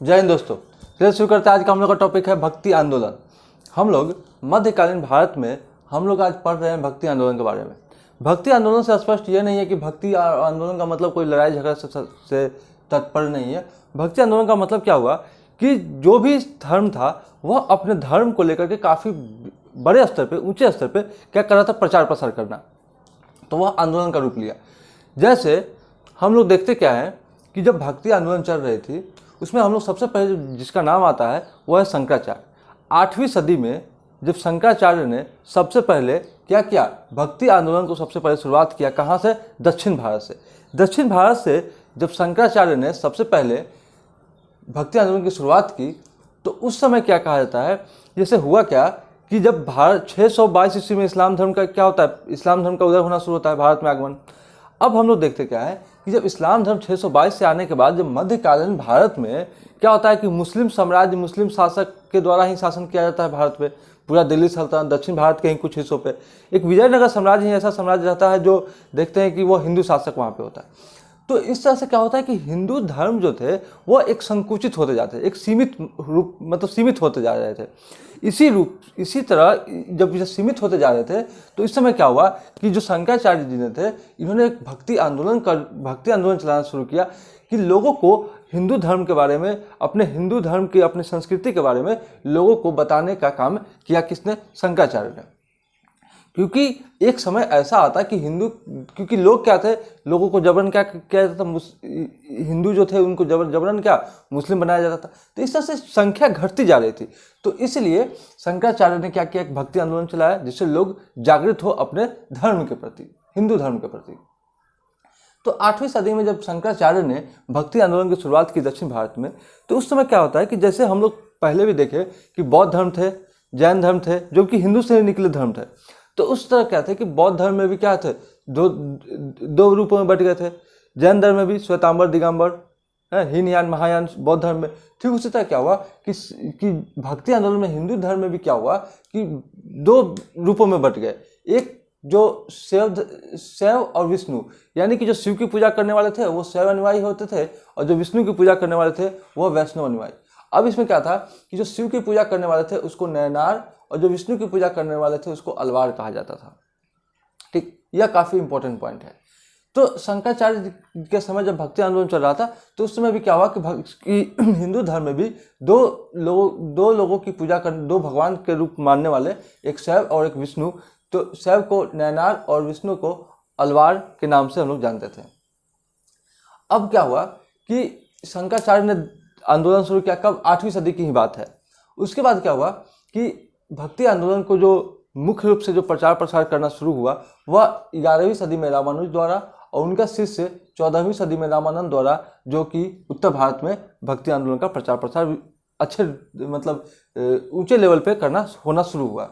जय हिंद दोस्तों। चलिए शुरू करते हैं। आज का हम लोग का टॉपिक है भक्ति आंदोलन। हम लोग मध्यकालीन भारत में हम लोग आज पढ़ रहे हैं भक्ति आंदोलन के बारे में। भक्ति आंदोलन से स्पष्ट ये नहीं है कि भक्ति आंदोलन का मतलब कोई लड़ाई झगड़ा से तत्पर नहीं है। भक्ति आंदोलन का मतलब क्या हुआ कि जो भी धर्म था वह अपने धर्म को लेकर के काफ़ी बड़े स्तर पे, ऊंचे स्तर पे क्या कर रहा था, प्रचार प्रसार करना। तो वह आंदोलन का रूप लिया। जैसे हम लोग देखते क्या है कि जब भक्ति आंदोलन चल रही थी उसमें हम लोग सबसे पहले जिसका नाम आता है वह है शंकराचार्य। 8वीं सदी में जब शंकराचार्य ने सबसे पहले क्या किया, भक्ति आंदोलन को सबसे पहले शुरुआत किया। कहाँ से? दक्षिण भारत से। दक्षिण भारत से जब शंकराचार्य ने सबसे पहले भक्ति आंदोलन की शुरुआत की तो उस समय क्या कहा जाता है, जैसे हुआ क्या कि जब भारत 622 ईस्वी में इस्लाम धर्म का क्या होता है, इस्लाम धर्म का उदय होना शुरू होता है, भारत में आगमन। अब हम लोग देखते क्या है कि जब इस्लाम धर्म 622 से आने के बाद जब मध्यकालीन भारत में क्या होता है कि मुस्लिम साम्राज्य, मुस्लिम शासक के द्वारा ही शासन किया जाता है भारत पे। पूरा दिल्ली सल्तनत, दक्षिण भारत के ही कुछ हिस्सों पे एक विजयनगर साम्राज्य ही ऐसा साम्राज्य रहता है जो देखते हैं कि वो हिंदू शासक वहाँ पे होता है। तो इस तरह से क्या होता है कि हिंदू धर्म जो थे वो एक संकुचित होते जाते थे, एक सीमित रूप मतलब सीमित होते जा रहे थे। इसी तरह जब ये सीमित होते जा रहे थे तो इस समय क्या हुआ कि जो शंकराचार्य जी ने थे, इन्होंने एक भक्ति आंदोलन चलाना शुरू किया कि लोगों को हिंदू धर्म के बारे में, अपने हिंदू धर्म की, अपनी संस्कृति के बारे में लोगों को बताने का काम किया। किसने? शंकराचार्य ने। क्योंकि एक समय ऐसा आता कि क्योंकि लोग क्या थे, लोगों को जबरन क्या किया जाता था, हिंदू जो थे उनको जबरन क्या मुस्लिम बनाया जाता था। तो इस तरह से संख्या घटती जा रही थी। तो इसलिए शंकराचार्य ने क्या किया, एक भक्ति आंदोलन चलाया जिससे लोग जागृत हो अपने धर्म के प्रति, हिंदू धर्म के प्रति। तो 8वीं सदी में जब शंकराचार्य ने भक्ति आंदोलन की शुरुआत की दक्षिण भारत में, तो उस समय क्या होता है कि जैसे हम लोग पहले भी देखे कि बौद्ध धर्म थे, जैन धर्म थे, जो कि हिंदू से निकले धर्म थे। तो उस तरह क्या थे कि बौद्ध धर्म में भी क्या थे, दो रूपों में बट गए थे। जैन धर्म में भी श्वेतांबर, दिगंबर, हीन यान, महायान बौद्ध धर्म में। ठीक उसी तरह क्या हुआ कि भक्ति आंदोलन में हिंदू धर्म में भी क्या हुआ कि दो रूपों में बट गए। एक जो शैव और विष्णु, यानी कि जो शिव की पूजा करने वाले थे वो शैव अनुयायी होते थे और जो विष्णु की पूजा करने वाले थे वो वैष्णव अनुयायी। अब इसमें क्या था कि जो शिव की पूजा करने वाले थे उसको नयनार और जो विष्णु की पूजा करने वाले थे उसको अलवार कहा जाता था। ठीक, यह काफी इंपॉर्टेंट पॉइंट है। तो शंकराचार्य के समय जब भक्ति आंदोलन चल रहा था तो उस समय भी क्या हुआ कि हिंदू धर्म में भी दो लोगों की पूजा करने, दो भगवान के रूप मानने वाले, एक शैव और एक विष्णु। तो शैव को नयनार और विष्णु को अलवार के नाम से हम लोग जानते थे। अब क्या हुआ कि शंकराचार्य ने आंदोलन शुरू किया। कब? 8वीं सदी की ही बात है। उसके बाद क्या हुआ कि भक्ति आंदोलन को जो मुख्य रूप से जो प्रचार प्रसार करना शुरू हुआ वह 11वीं सदी में रामानुज द्वारा और उनका शिष्य 14वीं सदी में रामानंद द्वारा, जो कि उत्तर भारत में भक्ति आंदोलन का प्रचार प्रसार अच्छे मतलब ऊंचे लेवल पे होना शुरू हुआ।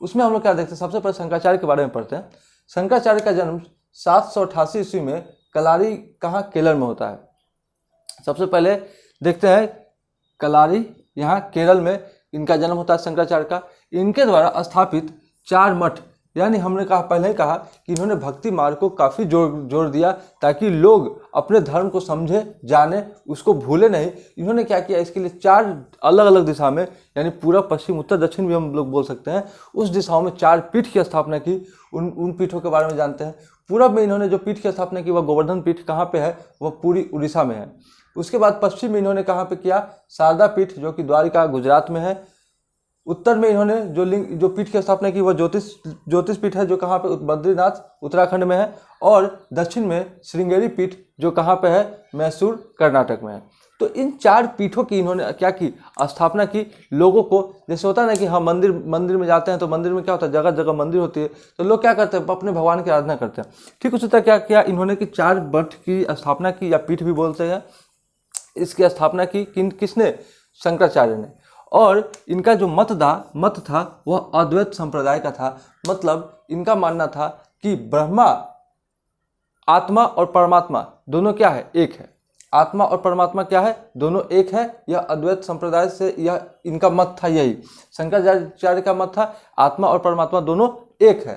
उसमें हम लोग क्या देखते हैं, सबसे पहले शंकराचार्य के बारे में पढ़ते हैं। शंकराचार्य का जन्म 788 ईस्वी में कलारी, कहाँ, केरल में होता है। सबसे पहले देखते हैं कलारी, यहाँ केरल में इनका जन्म होता है शंकराचार्य का। इनके द्वारा स्थापित 4 मठ, यानी हमने पहले ही कहा कि इन्होंने भक्ति मार्ग को काफ़ी जोर दिया ताकि लोग अपने धर्म को समझे, जाने, उसको भूले नहीं। इन्होंने क्या किया, इसके लिए 4 अलग अलग दिशा में, यानी पूरा पश्चिम, उत्तर, दक्षिण भी हम लोग बोल सकते हैं, उस दिशाओं में 4 पीठ की स्थापना की। उन पीठों के बारे में जानते हैं। पूरब में इन्होंने जो पीठ की स्थापना की वह गोवर्धन पीठ कहाँ पे है, वह पूरी उड़ीसा में है। उसके बाद पश्चिम में इन्होंने कहाँ पे किया, शारदा पीठ, जो कि द्वारिका, गुजरात में है। उत्तर में इन्होंने जो पीठ की स्थापना की वह ज्योतिष पीठ है, जो कहाँ पे, बद्रीनाथ, उत्तराखंड में है। और दक्षिण में श्रृंगेरी पीठ, जो कहाँ पे है, मैसूर, कर्नाटक में है। तो इन 4 पीठों की इन्होंने क्या की, स्थापना की। लोगों को जैसे होता है ना कि हाँ मंदिर में जाते हैं तो मंदिर में क्या होता है, जगह जगह मंदिर होती है, तो लोग क्या करते हैं, अपने भगवान की आराधना करते हैं। ठीक उसी तरह क्या किया इन्होंने कि 4 मठ की स्थापना की, या पीठ भी बोलते हैं। इसकी स्थापना की किसने? शंकराचार्य ने। और इनका जो मत था वह अद्वैत संप्रदाय का था। मतलब इनका मानना था कि ब्रह्मा, आत्मा और परमात्मा दोनों क्या है, एक है। आत्मा और परमात्मा क्या है, दोनों एक है। यह अद्वैत संप्रदाय से यह इनका मत था। यही शंकराचार्य का मत था, आत्मा और परमात्मा दोनों एक है।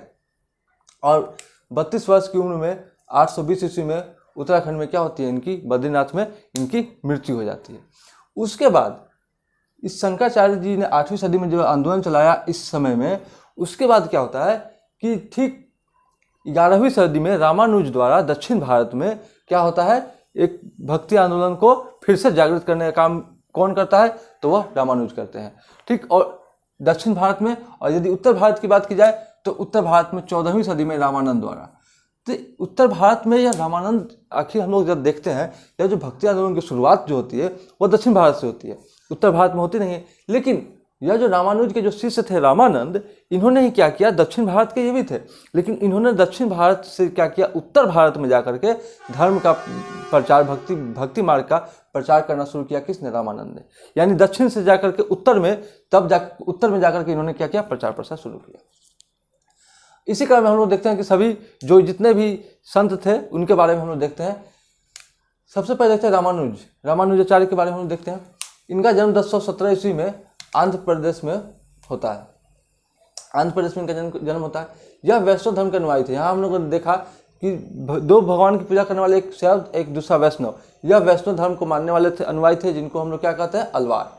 और 32 वर्ष की उम्र में 820 ईस्वी में उत्तराखंड में क्या होती है, इनकी, बद्रीनाथ में इनकी मृत्यु हो जाती है। उसके बाद इस शंकराचार्य जी ने 8वीं सदी में जो आंदोलन चलाया इस समय में, उसके बाद क्या होता है कि ठीक 11वीं सदी में रामानुज द्वारा दक्षिण भारत में क्या होता है, एक भक्ति आंदोलन को फिर से जागृत करने का काम कौन करता है, तो वह रामानुज करते हैं। ठीक, और दक्षिण भारत में, और यदि उत्तर भारत की बात की जाए तो उत्तर भारत में 14वीं सदी में रामानंद द्वारा। तो उत्तर भारत में यह रामानंद, आखिर हम लोग जब देखते हैं यह जो भक्ति आंदोलन की शुरुआत जो होती है वह दक्षिण भारत से होती है, उत्तर भारत में होती नहीं है। लेकिन यह जो रामानुज के जो शिष्य थे रामानंद, इन्होंने ही क्या किया, दक्षिण भारत के ये भी थे, लेकिन इन्होंने दक्षिण भारत से क्या किया, उत्तर भारत में जाकर के धर्म का प्रचार, भक्ति मार्ग का प्रचार करना शुरू किया। किसने, रामानंद ने। यानी दक्षिण से जाकर के उत्तर में, उत्तर में जाकर के इन्होंने क्या किया, प्रचार प्रसार शुरू किया। इसी कारण हम लोग देखते हैं कि सभी जो जितने भी संत थे उनके बारे में हम लोग देखते हैं। सबसे पहले देखते हैं रामानुजाचार्य के बारे में हम लोग देखते हैं। इनका जन्म 1017 ईस्वी में आंध्र प्रदेश में होता है। आंध्र प्रदेश में इनका जन्म होता है। यह वैष्णव धर्म के अनुयायी थे। यहाँ हम लोगों ने देखा कि दो भगवान की पूजा करने वाले, एक शैव एक दूसरा वैष्णव। यह वैष्णव धर्म को मानने वाले थे, अनुयायी थे, जिनको हम लोग क्या कहते हैं, अलवार।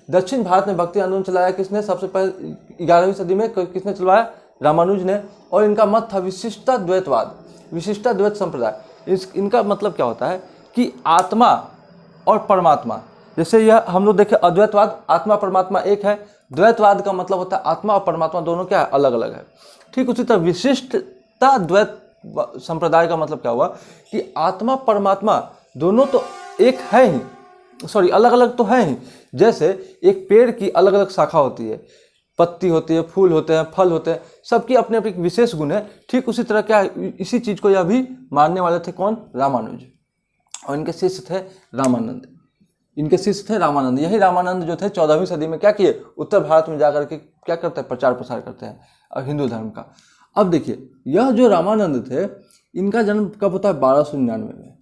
दक्षिण भारत में भक्ति आंदोलन चलाया किसने, सबसे पहले 11वीं सदी में किसने चलवाया, रामानुज ने। और इनका मत था विशिष्टाद्वैतवाद, विशिष्टाद्वैत संप्रदाय। इनका मतलब क्या होता है कि आत्मा और परमात्मा, जैसे यह हम लोग देखें अद्वैतवाद, आत्मा परमात्मा एक है। द्वैतवाद का मतलब होता है आत्मा और परमात्मा दोनों क्या है, अलग अलग है। ठीक उसी तरह विशिष्टता द्वैत संप्रदाय का मतलब क्या हुआ कि आत्मा परमात्मा दोनों तो एक है ही, अलग अलग तो है ही। जैसे एक पेड़ की अलग अलग शाखा होती है, पत्ती होती है, फूल होते हैं, फल होते हैं, सबकी अपने अपने विशेष गुण है। ठीक उसी तरह क्या, इसी चीज को यह भी मानने वाले थे कौन, रामानुज। और इनके शिष्य थे रामानंद। यही रामानंद जो थे 14वीं सदी में क्या किए, उत्तर भारत में जाकर के क्या करते हैं, प्रचार प्रसार करते हैं और हिंदू धर्म का। अब देखिए, यह जो रामानंद थे, इनका जन्म कब होता है, 1299 में।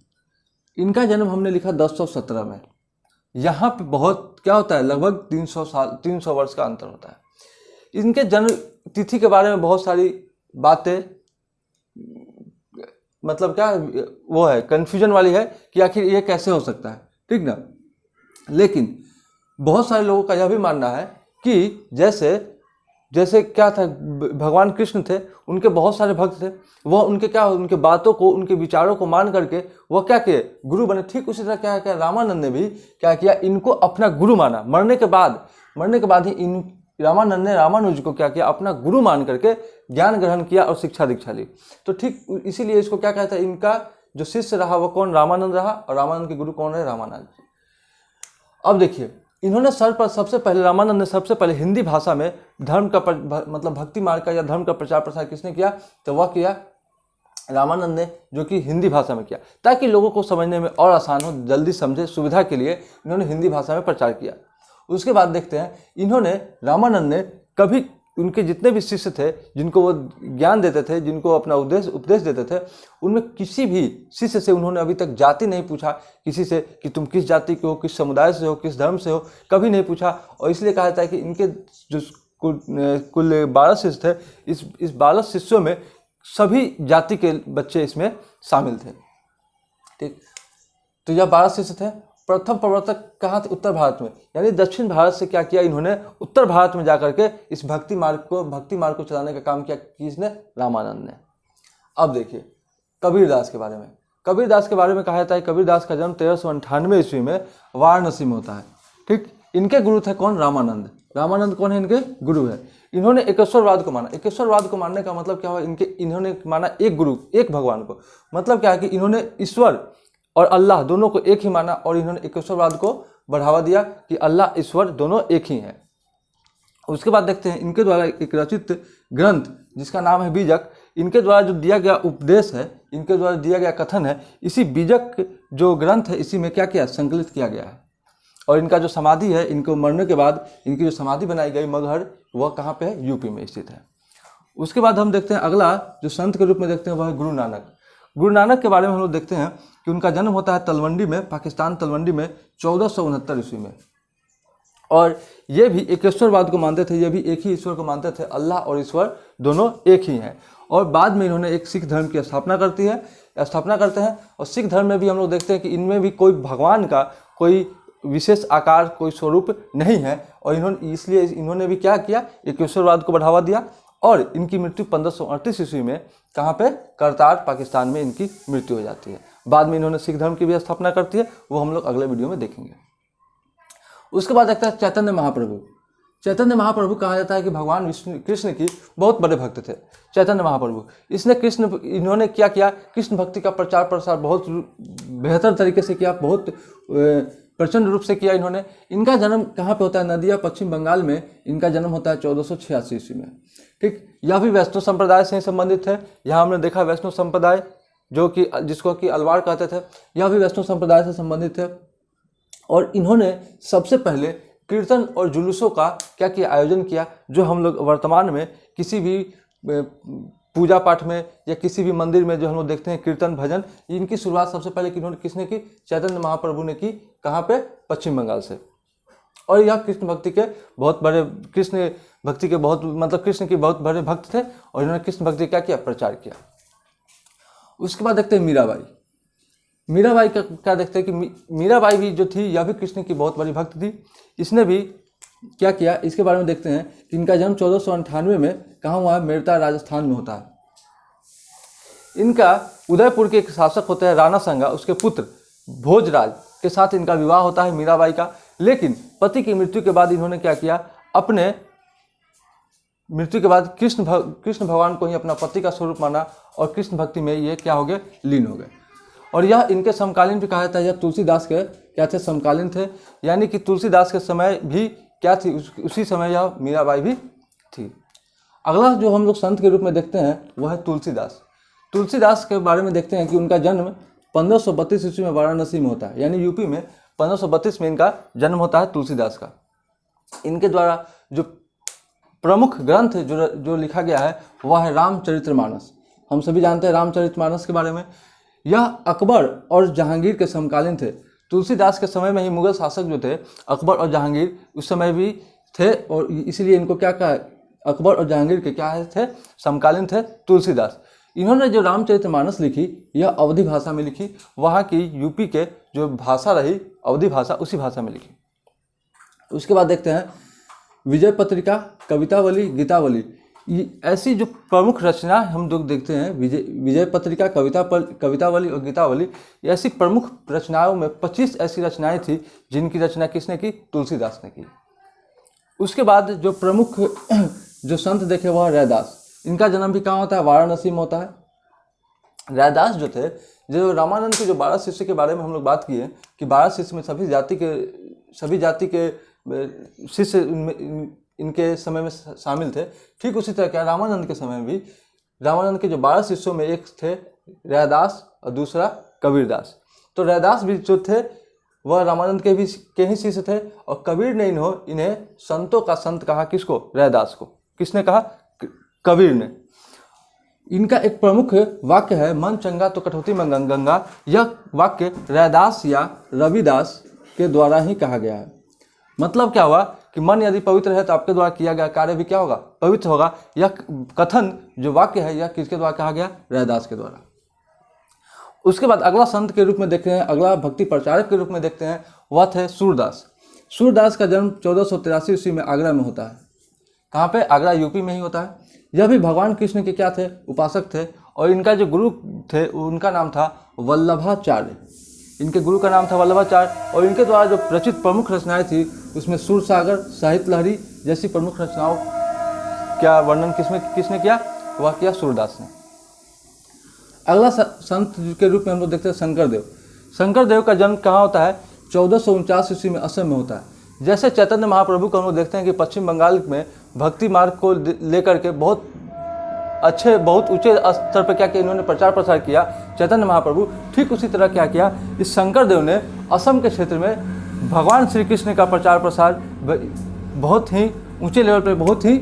इनका जन्म हमने लिखा 1017 में। यहाँ पे बहुत क्या होता है, लगभग 300 वर्ष का अंतर होता है। इनके जन्म तिथि के बारे में बहुत सारी बातें, मतलब क्या वो है, कन्फ्यूजन वाली है कि आखिर ये कैसे हो सकता है, ठीक ना। लेकिन बहुत सारे लोगों का यह भी मानना है कि जैसे क्या था, भगवान कृष्ण थे, उनके बहुत सारे भक्त थे, वह उनके बातों को, उनके विचारों को मान करके वह क्या किए, गुरु बने। ठीक उसी तरह क्या है, रामानंद ने भी क्या किया, इनको अपना गुरु माना। मरने के बाद ही इन रामानंद ने रामानुज को क्या किया, अपना गुरु मान करके ज्ञान ग्रहण किया और शिक्षा दीक्षा ली। तो ठीक इसीलिए इसको क्या कहता है, इनका जो शिष्य रहा वो कौन, रामानंद रहा, और रामानंद के गुरु कौन है, रामानंद। अब देखिए, इन्होंने रामानंद ने सबसे पहले हिंदी भाषा में धर्म का मतलब भक्ति मार्ग का या धर्म का प्रचार प्रसार किसने किया, तो वह किया रामानंद ने, जो कि हिंदी भाषा में किया, ताकि लोगों को समझने में और आसान हो, जल्दी समझे, सुविधा के लिए इन्होंने हिंदी भाषा में प्रचार किया। उसके बाद देखते हैं, रामानंद ने कभी उनके जितने भी शिष्य थे, जिनको वो ज्ञान देते थे, जिनको अपना उपदेश देते थे, उनमें किसी भी शिष्य से उन्होंने अभी तक जाति नहीं पूछा, किसी से कि तुम किस जाति के हो, किस समुदाय से हो, किस धर्म से हो, कभी नहीं पूछा। और इसलिए कहा जाता है कि इनके जो कुल 12 शिष्य थे, इस 12 शिष्यों में सभी जाति के बच्चे इसमें शामिल थे। ठीक, तो यह 12 शिष्य थे। प्रथम प्रवर्तक कहाँ थे, उत्तर भारत में, यानी दक्षिण भारत से क्या किया, इन्होंने उत्तर भारत में जाकर के इस भक्ति मार्ग को चलाने का काम किया। किसने, रामानंद ने। अब देखिए कबीरदास के बारे में कहा जाता है, कबीरदास का जन्म 1398 ईस्वी में वाराणसी में होता है। ठीक, इनके गुरु थे कौन, रामानंद कौन है, इनके गुरु है। इन्होंने एकेश्वरवाद को माना। एकेश्वरवाद को मानने का मतलब क्या हुआ, इन्होंने माना एक गुरु, एक भगवान को। मतलब क्या है कि इन्होंने ईश्वर और अल्लाह दोनों को एक ही माना, और इन्होंने एकेश्वरवाद को बढ़ावा दिया कि अल्लाह ईश्वर दोनों एक ही हैं। उसके बाद देखते हैं, इनके द्वारा एक रचित ग्रंथ जिसका नाम है बीजक, इनके द्वारा जो दिया गया उपदेश है, इनके द्वारा दिया गया कथन है, इसी बीजक जो ग्रंथ है, इसी में क्या किया, संकलित किया गया है। और इनका जो समाधि है, इनको मरने के बाद इनकी जो समाधि बनाई गई मगहर, वह कहाँ पे है, यूपी में स्थित है। उसके बाद हम देखते हैं अगला जो संत के रूप में देखते हैं वह है गुरु नानक के बारे में हम लोग देखते हैं कि उनका जन्म होता है तलवंडी में, पाकिस्तान तलवंडी में 1469 ईस्वी में। और ये भी एकेश्वरवाद को मानते थे, ये भी एक ही ईश्वर को मानते थे, अल्लाह और ईश्वर दोनों एक ही हैं। और बाद में इन्होंने एक सिख धर्म की स्थापना करते हैं। और सिख धर्म में भी हम लोग देखते हैं कि इनमें भी कोई भगवान का कोई विशेष आकार, कोई स्वरूप नहीं है। और इन्होंने भी क्या किया, एक ईश्वरवाद को बढ़ावा दिया। और इनकी मृत्यु 1538 ईस्वी में कहाँ पे, करतार पाकिस्तान में इनकी मृत्यु हो जाती है। बाद में इन्होंने सिख धर्म की भी स्थापना करती है, वो हम लोग अगले वीडियो में देखेंगे। उसके बाद देखते हैं चैतन्य महाप्रभु। चैतन्य महाप्रभु कहा जाता है कि भगवान कृष्ण की बहुत बड़े भक्त थे चैतन्य महाप्रभु। इन्होंने क्या किया, कृष्ण भक्ति का प्रचार प्रसार बहुत बेहतर तरीके से किया, बहुत प्रचंड रूप से किया इन्होंने। इनका जन्म कहाँ पे होता है, नदिया, पश्चिम बंगाल में इनका जन्म होता है 1486 ईस्वी में। ठीक, यह भी वैष्णव संप्रदाय से ही संबंधित है। यहाँ हमने देखा वैष्णव संप्रदाय जिसको कि अलवार कहते थे, यह भी वैष्णव संप्रदाय से संबंधित है। और इन्होंने सबसे पहले कीर्तन और जुलूसों का क्या किया, आयोजन किया, जो हम लोग वर्तमान में किसी भी पूजा पाठ में या किसी भी मंदिर में जो हम लोग देखते हैं कीर्तन भजन, इनकी शुरुआत सबसे पहले किसने की, चैतन्य महाप्रभु ने की। कहाँ पे, पश्चिम बंगाल से। और यह कृष्ण भक्ति के बहुत बड़े भक्त थे और इन्होंने कृष्ण भक्ति क्या किया, प्रचार किया। उसके बाद देखते हैं मीराबाई। मीराबाई का क्या देखते हैं कि मीराबाई भी जो थी, यह भी कृष्ण की बहुत बड़ी भक्त थी। इसने भी क्या किया, इसके बारे में देखते हैं कि इनका जन्म 1498 में कहाँ हुआ है, मेरता राजस्थान में होता है। इनका उदयपुर के एक शासक होते हैं राणा संगा, उसके पुत्र भोजराज के साथ इनका विवाह होता है मीराबाई का। लेकिन पति की मृत्यु के बाद इन्होंने क्या किया, अपने मृत्यु के बाद कृष्ण भगवान को ही अपना पति का स्वरूप माना और कृष्ण भक्ति में ये क्या हो गए, लीन हो गए। और यह इनके समकालीन भी कहा जाता है, यह तुलसीदास के क्या थे, समकालीन थे। यानी कि तुलसीदास के समय भी क्या थी, उसी समय यह मीराबाई भी थी। अगला जो हम लोग संत के रूप में देखते हैं वह है तुलसीदास। तुलसीदास के बारे में देखते हैं कि उनका जन्म 1532 ईस्वी में वाराणसी में होता है, यानी यूपी में 1532 में इनका जन्म होता है तुलसीदास का। इनके द्वारा जो प्रमुख ग्रंथ जो लिखा गया है वह है रामचरितमानस। हम सभी जानते हैं रामचरितमानस के बारे में। यह अकबर और जहांगीर के समकालीन थे। तुलसीदास के समय में ही मुगल शासक जो थे अकबर और जहांगीर उस समय भी थे, और इसीलिए इनको क्या कहा, अकबर और जहांगीर के क्या थे, समकालीन थे तुलसीदास। इन्होंने जो रामचरितमानस लिखी यह अवधी भाषा में लिखी। वहाँ की यूपी के जो भाषा रही अवधी भाषा, उसी भाषा में लिखी। उसके बाद देखते हैं विजय पत्रिका, कवितावली, गीतावली। ऐसी जो प्रमुख रचना हम लोग देखते हैं, विजय पत्रिका, कवितावली और गीतावली, ऐसी प्रमुख रचनाओं में 25 ऐसी रचनाएं थी जिनकी रचना किसने की, तुलसीदास ने की। उसके बाद जो प्रमुख जो संत देखे वह रैदास। इनका जन्म भी कहाँ होता है, वाराणसी में होता है। रैदास जो थे, जो रामानंद के जो 12 शिष्य के बारे में हम लोग बात किए कि 12 शिष्य में सभी जाति के शिष्य इनके समय में शामिल थे। ठीक उसी तरह क्या रामानंद के समय में भी रामानंद के जो 12 शिष्यों में एक थे रैदास और दूसरा कबीरदास। तो रैदास भी जो थे वह रामानंद के ही शिष्य थे, और कबीर ने इन्हें संतों का संत कहा। किसको, रैदास को। किसने कहा, कबीर ने। इनका एक प्रमुख वाक्य है, मन चंगा तो कटौती में गंगा। यह वाक्य रैदास या रविदास के द्वारा ही कहा गया है। मतलब क्या हुआ कि मन यदि पवित्र है तो आपके द्वारा किया गया कार्य भी क्या होगा, पवित्र होगा। यह कथन जो वाक्य है यह किसके द्वारा कहा गया, रैदास के द्वारा। उसके बाद अगला संत के रूप में देखते हैं, अगला भक्ति प्रचारक के रूप में देखते हैं, वह थे सूरदास। सूरदास का जन्म 1483 ईस्वी में आगरा में होता है। कहाँ पे, आगरा यूपी में ही होता है। यह भी भगवान कृष्ण के क्या थे, उपासक थे। और इनका जो गुरु थे उनका नाम था वल्लभाचार्य। इनके गुरु का नाम था वल्लभाचार्य। और इनके द्वारा जो रचित प्रमुख रचनाएं थी उसमें सूरसागर, साहित्य लहरी जैसी प्रमुख रचनाओं क्या वर्णन किसने किया, वह किया सूरदास ने। अगला संत के रूप में हम लोग देखते हैं शंकरदेव। शंकरदेव का जन्म कहाँ होता है, 1449 ईस्वी में असम में होता है। जैसे चैतन्य महाप्रभु को हम लोग देखते हैं कि पश्चिम बंगाल में भक्ति मार्ग को लेकर के बहुत ऊंचे स्तर पर क्या किया, इन्होंने प्रचार प्रसार किया चैतन्य महाप्रभु। ठीक उसी तरह क्या किया, इस शंकरदेव ने असम के क्षेत्र में भगवान श्री कृष्ण का प्रचार प्रसार बहुत ही ऊंचे लेवल पर, बहुत ही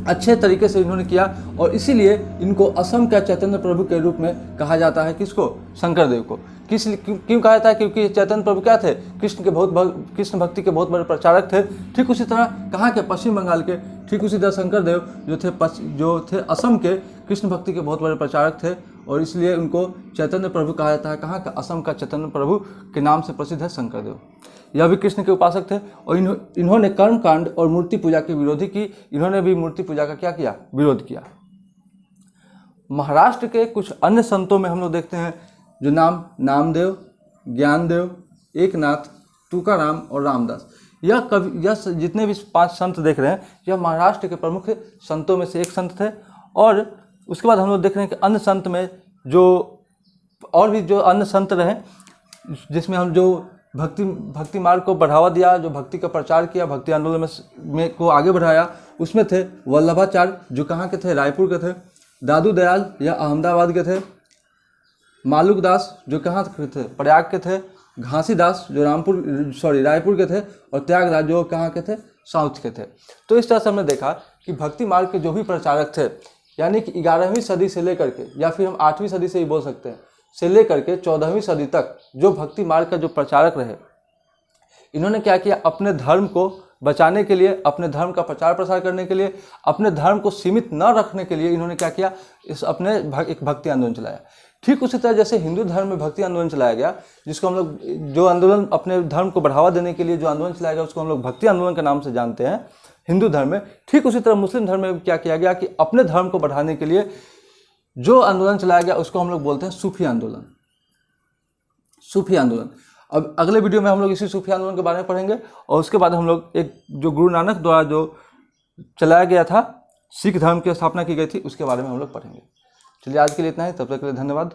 अच्छे तरीके से इन्होंने किया। और इसीलिए इनको असम का चैतन्य प्रभु के रूप में कहा जाता है। किसको, शंकरदेव को। क्यों कहा जाता है, क्योंकि चैतन्य प्रभु क्या थे, कृष्ण भक्ति के बहुत बड़े प्रचारक थे। ठीक उसी तरह कहाँ के, पश्चिम बंगाल के। ठीक उसी तरह शंकरदेव जो थे असम के कृष्ण भक्ति के बहुत बड़े प्रचारक थे, और इसलिए उनको चैतन्य प्रभु कहा जाता है। कहाँ का, असम का चैतन्य प्रभु के नाम से प्रसिद्ध है शंकरदेव। यह भी कृष्ण के उपासक थे और इन्होंने कर्म कांड और मूर्ति पूजा की विरोधी की। इन्होंने भी मूर्ति पूजा का क्या किया, विरोध किया। महाराष्ट्र के कुछ अन्य संतों में हम लोग देखते हैं जो नामदेव, ज्ञानदेव, एकनाथ, तुकाराम और रामदास। यह जितने भी 5 संत देख रहे हैं, यह महाराष्ट्र के प्रमुख संतों में से एक संत थे। और उसके बाद हम लोग देख रहे हैं कि अन्य संत में जो और भी जो अन्य संत रहे, जिसमें हम जो भक्ति मार्ग को बढ़ावा दिया, जो भक्ति का प्रचार किया, भक्ति आंदोलन में को आगे बढ़ाया, उसमें थे वल्लभाचार्य जो कहाँ के थे, रायपुर के थे। दादू दयाल यह अहमदाबाद के थे। मालुक दास जो कहाँ के थे, प्रयाग के थे। घासीदास जो रायपुर के थे। और त्यागराज जो कहाँ के थे, साउथ के थे। तो इस तरह से हमने देखा कि भक्ति मार्ग के जो भी प्रचारक थे, यानी कि 11वीं सदी से लेकर के, या फिर हम 8वीं सदी से ही बोल सकते हैं, से लेकर के 14वीं सदी तक जो भक्ति मार्ग का जो प्रचारक रहे, इन्होंने क्या किया, अपने धर्म को बचाने के लिए, अपने धर्म का प्रचार प्रसार करने के लिए, अपने धर्म को सीमित न रखने के लिए इन्होंने क्या किया, एक भक्ति आंदोलन चलाया। ठीक उसी तरह जैसे हिंदू धर्म में भक्ति आंदोलन चलाया गया, जिसको हम लोग, जो आंदोलन अपने धर्म को बढ़ावा देने के लिए जो आंदोलन चलाया गया, उसको हम लोग भक्ति आंदोलन के नाम से जानते हैं हिंदू धर्म में। ठीक उसी तरह मुस्लिम धर्म में क्या किया गया कि अपने धर्म को बढ़ाने के लिए जो आंदोलन चलाया गया, उसको हम लोग बोलते हैं सूफी आंदोलन। सूफी आंदोलन। अब अगले वीडियो में हम लोग इसी सूफी आंदोलन के बारे में पढ़ेंगे, और उसके बाद हम लोग एक जो गुरु नानक द्वारा जो चलाया गया था, सिख धर्म की स्थापना की गई थी, उसके बारे में हम लोग पढ़ेंगे। चलिए आज के लिए इतना ही, तब तक के लिए धन्यवाद।